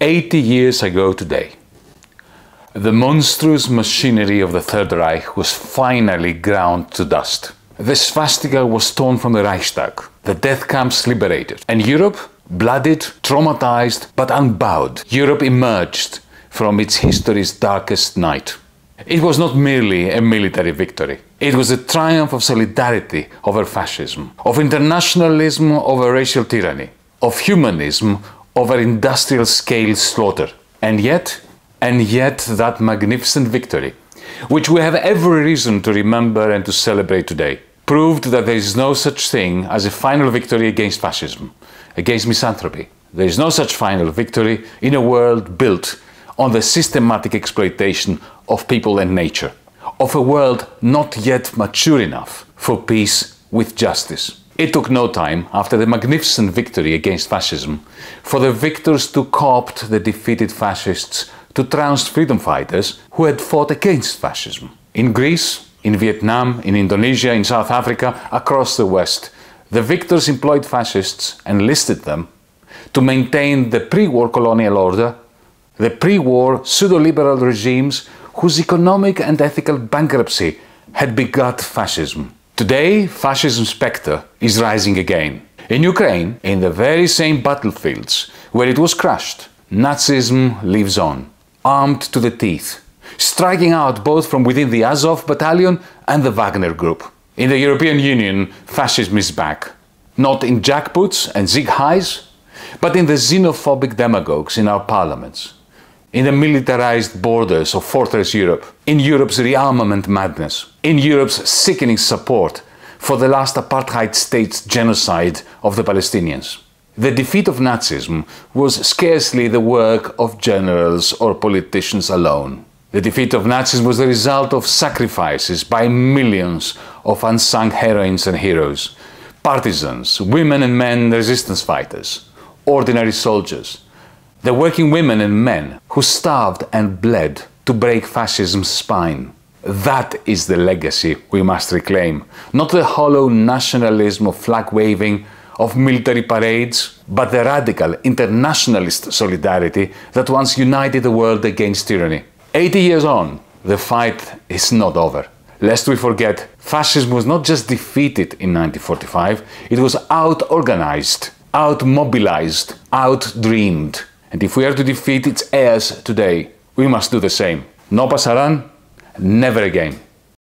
80 years ago today, the monstrous machinery of the Third Reich was finally ground to dust. The swastika was torn from the Reichstag, the death camps liberated, and Europe, bloodied, traumatized, but unbowed, Europe emerged from its history's darkest night. It was not merely a military victory. It was a triumph of solidarity over fascism, of internationalism over racial tyranny, of humanism over industrial-scale slaughter. And yet that magnificent victory, which we have every reason to remember and to celebrate today, proved that there is no such thing as a final victory against fascism, against misanthropy. There is no such final victory in a world built on the systematic exploitation of people and nature, of a world not yet mature enough for peace with justice. It took no time after the magnificent victory against fascism for the victors to co-opt the defeated fascists to trounce freedom fighters who had fought against fascism. In Greece, in Vietnam, in Indonesia, in South Africa, across the West, the victors employed fascists, enlisted them, to maintain the pre-war colonial order, the pre-war pseudo-liberal regimes whose economic and ethical bankruptcy had begot fascism. Today, fascism's spectre is rising again. In Ukraine, in the very same battlefields where it was crushed, Nazism lives on, armed to the teeth, striking out both from within the Azov battalion and the Wagner group. In the European Union, fascism is back, not in jackboots and zig highs, but in the xenophobic demagogues in our parliaments, in the militarized borders of Fortress Europe, in Europe's rearmament madness, in Europe's sickening support for the last apartheid state's genocide of the Palestinians. The defeat of Nazism was scarcely the work of generals or politicians alone. The defeat of Nazism was the result of sacrifices by millions of unsung heroines and heroes, partisans, women and men resistance fighters, ordinary soldiers, the working women and men who starved and bled to break fascism's spine. That is the legacy we must reclaim, not the hollow nationalism of flag-waving, of military parades, but the radical internationalist solidarity that once united the world against tyranny. 80 years on, the fight is not over. Lest we forget, fascism was not just defeated in 1945, it was out-organized, out-mobilized, out-dreamed. And if we are to defeat its heirs today, we must do the same. No pasaran, never again.